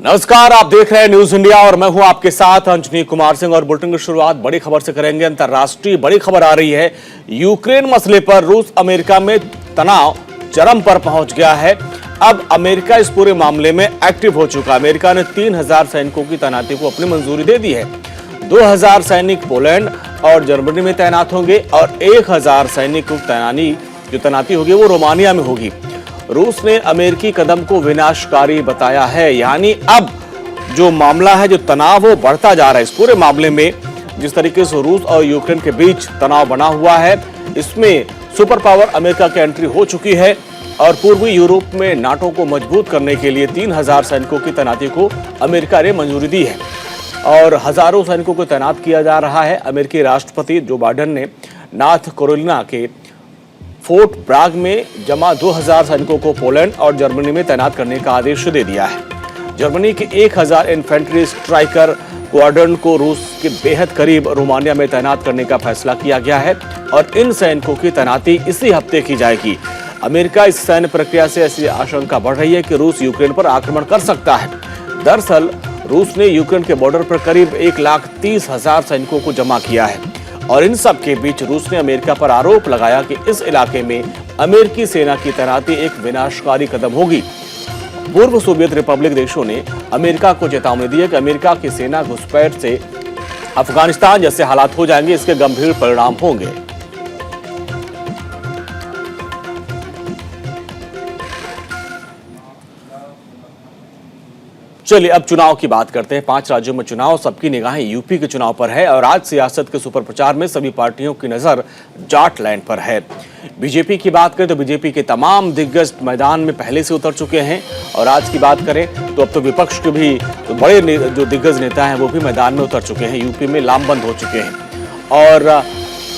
नमस्कार, आप देख रहे हैं न्यूज इंडिया और मैं हूं आपके साथ अंजनी कुमार सिंह। और बुलेटिन की शुरुआत बड़ी खबर से करेंगे। अंतर्राष्ट्रीय बड़ी खबर आ रही है। यूक्रेन मसले पर रूस अमेरिका में तनाव चरम पर पहुंच गया है। अब अमेरिका इस पूरे मामले में एक्टिव हो चुका है। अमेरिका ने 3000 सैनिकों की तैनाती को अपनी मंजूरी दे दी है। 2000 सैनिक पोलैंड और जर्मनी में तैनात होंगे और 1000 सैनिक जो तैनाती होगी वो रोमानिया में होगी। रूस ने अमेरिकी कदम को विनाशकारी बताया है। यानी अब जो मामला है, जो तनाव वो बढ़ता जा रहा है। इस पूरे मामले में जिस तरीके से रूस और यूक्रेन के बीच तनाव बना हुआ है, इसमें सुपर पावर अमेरिका की एंट्री हो चुकी है और पूर्वी यूरोप में नाटो को मजबूत करने के लिए 3000 सैनिकों की तैनाती को अमेरिका ने मंजूरी दी है और हजारों सैनिकों को तैनात किया जा रहा है। अमेरिकी राष्ट्रपति जो बाइडेन ने नॉर्थ कैरोलिना के फोर्ट ब्राग में जमा 2000 सैनिकों को पोलैंड और जर्मनी में तैनात करने का आदेश दे दिया है। जर्मनी के 1000 इन्फेंट्री स्ट्राइकर क्वाड्रन को रूस के बेहद करीब रोमानिया में तैनात करने का फैसला किया गया है और इन सैनिकों की तैनाती इसी हफ्ते की जाएगी। अमेरिका इस सैन्य प्रक्रिया से ऐसी आशंका बढ़ रही है कि रूस यूक्रेन पर आक्रमण कर सकता है। दरअसल रूस ने यूक्रेन के बॉर्डर पर करीब 1,30,000 सैनिकों को जमा किया है और इन सब के बीच रूस ने अमेरिका पर आरोप लगाया कि इस इलाके में अमेरिकी सेना की तैनाती एक विनाशकारी कदम होगी। पूर्व सोवियत रिपब्लिक देशों ने अमेरिका को चेतावनी दी है कि अमेरिका की सेना घुसपैठ से अफगानिस्तान जैसे हालात हो जाएंगे, इसके गंभीर परिणाम होंगे। चलिए अब चुनाव की बात करते हैं। 5 राज्यों में चुनाव, सबकी निगाहें यूपी के चुनाव पर है और आज सियासत के सुपर प्रचार में सभी पार्टियों की नजर जाट लैंड पर है। बीजेपी की बात करें तो बीजेपी के तमाम दिग्गज मैदान में पहले से उतर चुके हैं और आज की बात करें तो अब तो विपक्ष के भी तो बड़े जो दिग्गज नेता हैं वो भी मैदान में उतर चुके हैं, यूपी में लामबंद हो चुके हैं। और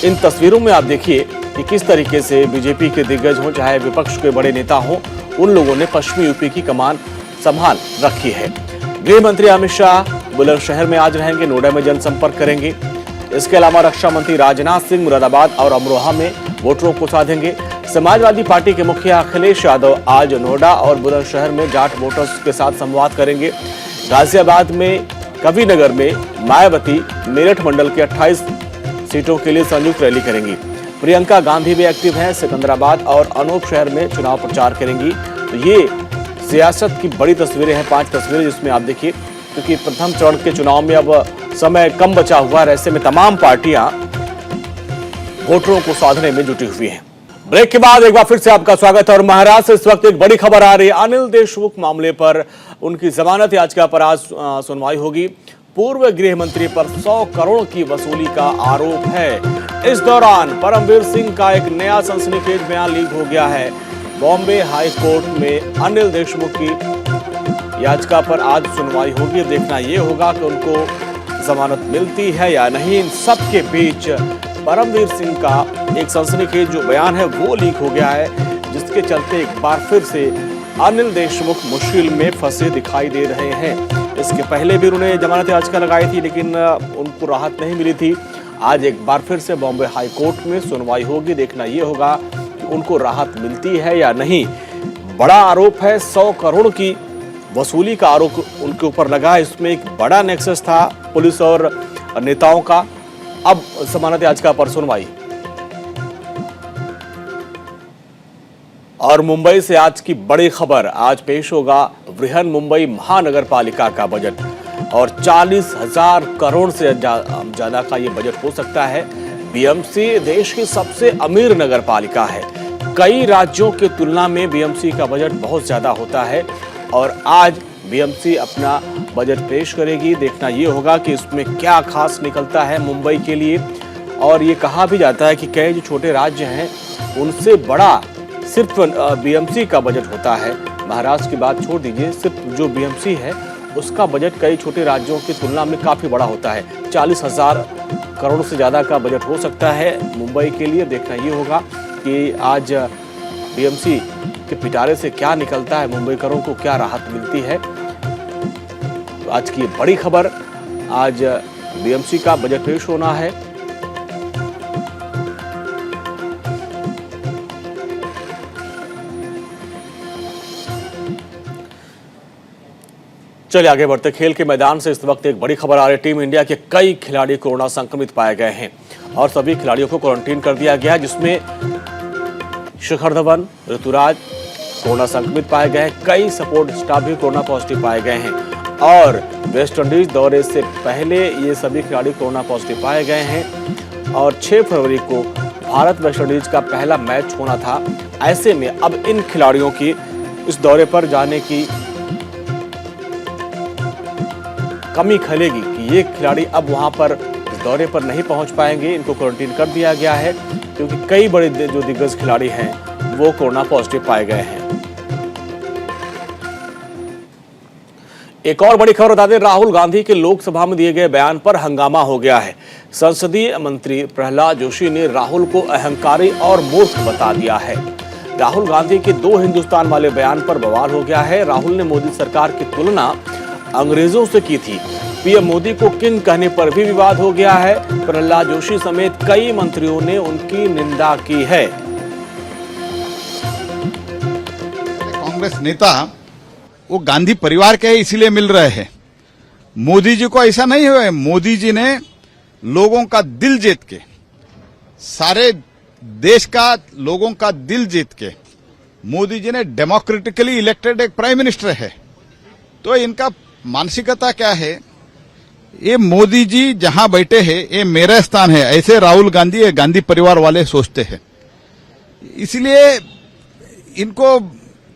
इन तस्वीरों में आप देखिए कि किस तरीके से बीजेपी के दिग्गज हों चाहे विपक्ष के बड़े नेता हों, उन लोगों ने पश्चिमी यूपी की कमान संभाल रखी है। गृह मंत्री अमित शाह बुलंदशहर में आज रहेंगे, नोएडा में जनसंपर्क करेंगे। इसके अलावा रक्षा मंत्री राजनाथ सिंह मुरादाबाद और अमरोहा में वोटरों को साधेंगे। समाजवादी पार्टी के मुखिया अखिलेश यादव आज नोएडा और बुलंदशहर में जाट वोटर्स के साथ संवाद करेंगे। गाजियाबाद में, कविनगर में मायावती मेरठ मंडल के 28 सीटों के लिए संयुक्त रैली करेंगी। प्रियंका गांधी भी एक्टिव हैं, सिकंदराबाद और अनूप शहर में चुनाव प्रचार करेंगी। तो ये सियासत की बड़ी तस्वीरें हैं, 5 तस्वीरें, जिसमें आप देखिए क्योंकि प्रथम चरण के चुनाव में अब समय कम बचा हुआ है, ऐसे में तमाम पार्टियां वोटरों को साधने में जुटी हुई हैं। ब्रेक के बाद एक बार फिर से आपका स्वागत है और महाराष्ट्र से इस वक्त एक बड़ी खबर आ रही है। अनिल देशमुख मामले पर उनकी जमानत याचिका पर आज सुनवाई होगी। पूर्व गृह मंत्री पर 100 करोड़ की वसूली का आरोप है। इस दौरान परमवीर सिंह का एक नया सनसनीखेज बयान लीक हो गया है। बॉम्बे हाई कोर्ट में अनिल देशमुख की याचिका पर आज सुनवाई होगी। देखना यह होगा कि उनको जमानत मिलती है या नहीं। इन सब के बीच परमवीर सिंह का एक सनसनीखेज जो बयान है वो लीक हो गया है, जिसके चलते एक बार फिर से अनिल देशमुख मुश्किल में फंसे दिखाई दे रहे हैं। इसके पहले भी उन्होंने जमानत याचिका लगाई थी लेकिन उनको राहत नहीं मिली थी। आज एक बार फिर से बॉम्बे हाई कोर्ट में सुनवाई होगी। देखना यह होगा उनको राहत मिलती है या नहीं। बड़ा आरोप है, 100 करोड़ की वसूली का आरोप उनके ऊपर लगा। इसमें एक बड़ा नेक्सस था पुलिस और नेताओं का। अब जमानत याचिका पर सुनवाई। और मुंबई से आज की बड़ी खबर, आज पेश होगा बृहन मुंबई महानगर पालिका का बजट और 40,000 करोड़ से ज्यादा का ये बजट हो सकता है। बीएमसी देश की सबसे अमीर नगर पालिका है। कई राज्यों की तुलना में बीएमसी का बजट बहुत ज्यादा होता है और आज बीएमसी अपना बजट पेश करेगी। देखना यह होगा कि इसमें क्या खास निकलता है मुंबई के लिए। और ये कहा भी जाता है कि कई जो छोटे राज्य हैं उनसे बड़ा सिर्फ बीएमसी का बजट होता है। महाराष्ट्र की बात छोड़ दीजिए, सिर्फ जो बीएमसी है उसका बजट कई छोटे राज्यों की तुलना में काफी बड़ा होता है। 40,000 करोड़ से ज्यादा का बजट हो सकता है मुंबई के लिए। देखना ये होगा कि आज बीएमसी के पिटारे से क्या निकलता है, मुंबईकरों को क्या राहत मिलती है। तो आज की बड़ी खबर, आज बीएमसी का बजट पेश होना है। चलिए आगे बढ़ते। खेल के मैदान से इस वक्त एक बड़ी खबर आ रही है। टीम इंडिया के कई खिलाड़ी कोरोना संक्रमित पाए गए हैं और सभी खिलाड़ियों को क्वारंटीन कर दिया गया है, जिसमें शिखर धवन, ऋतुराज कोरोना संक्रमित पाए गए हैं। कई सपोर्ट स्टाफ भी कोरोना पॉजिटिव पाए गए हैं और वेस्ट इंडीज दौरे से पहले ये सभी खिलाड़ी कोरोना पॉजिटिव पाए गए हैं और 6 फरवरी को भारत वेस्ट इंडीज का पहला मैच होना था। ऐसे में अब इन खिलाड़ियों की इस दौरे पर जाने की कमी खलेगी कि ये खिलाड़ी अब वहां पर इस दौरे पर नहीं पहुंच पाएंगे। इनको क्वारंटीन कर दिया गया है क्योंकि कई बड़े जो दिग्गज खिलाड़ी हैं वो कोरोना पॉजिटिव पाए गए हैं। एक और बड़ी खबर बता दें, राहुल गांधी के लोकसभा में दिए गए बयान पर हंगामा हो गया है। संसदीय मंत्री प्रहलाद जोशी ने राहुल को अहंकारी और मूर्ख बता दिया है। राहुल गांधी के 2 हिंदुस्तान वाले बयान पर बवाल हो गया है। राहुल ने मोदी सरकार की तुलना अंग्रेजों से की थी। पीएम मोदी को किंग कहने पर भी विवाद हो गया है। प्रहलाद जोशी समेत कई मंत्रियों ने उनकी निंदा की है। कांग्रेस नेता वो गांधी परिवार के इसीलिए मिल रहे हैं। मोदी जी को ऐसा नहीं हुआ है। मोदी जी ने लोगों का दिल जीत के, सारे देश का लोगों का दिल जीत के, मोदी जी ने डेमोक्रेटिकली इलेक्टेड एक प्राइम मिनिस्टर है। तो इनका मानसिकता क्या है? ये मोदी जी जहां बैठे हैं ये मेरा स्थान है, ऐसे राहुल गांधी ये गांधी परिवार वाले सोचते हैं। इसलिए इनको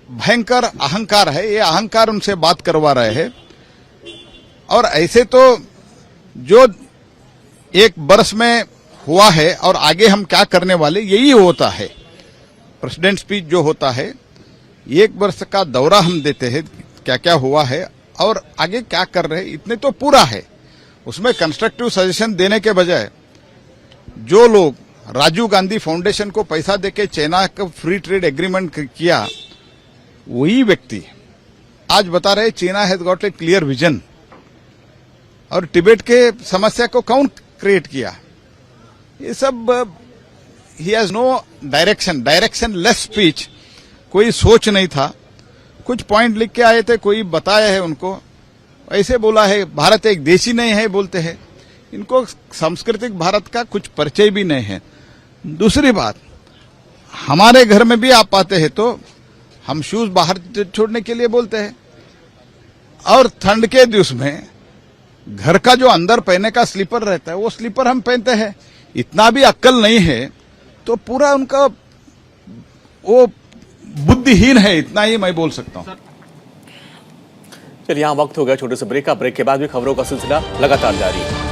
भयंकर अहंकार है, ये अहंकार उनसे बात करवा रहे हैं। और ऐसे तो जो एक वर्ष में हुआ है और आगे हम क्या करने वाले, यही होता है। प्रेसिडेंट स्पीच जो होता है, 1 वर्ष का दौरा हम देते हैं, क्या क्या हुआ है और आगे क्या कर रहे हैं, इतने तो पूरा है। उसमें कंस्ट्रक्टिव सजेशन देने के बजाय जो लोग राजीव गांधी फाउंडेशन को पैसा देके चाइना का फ्री ट्रेड एग्रीमेंट किया, वही व्यक्ति आज बता रहे China has got a clear vision. और तिब्बत के समस्या को कौन क्रिएट किया? ये सब ही has no directionless speech. कोई सोच नहीं था, कुछ पॉइंट लिख के आए थे, कोई बताया है उनको, ऐसे बोला है। भारत एक देशी नहीं है बोलते हैं। इनको सांस्कृतिक भारत का कुछ परिचय भी नहीं है। दूसरी बात, हमारे घर में भी आप आते हैं तो हम शूज बाहर छोड़ने के लिए बोलते हैं और ठंड के दिवस में घर का जो अंदर पहनने का स्लीपर रहता है वो स्लीपर हम पहनते हैं। इतना भी अक्ल नहीं है तो पूरा उनका वो बुद्धिहीन है, इतना ही मैं बोल सकता हूं। चलिए यहाँ वक्त हो गया छोटे से ब्रेक का। ब्रेक के बाद भी खबरों का सिलसिला लगातार जारी है।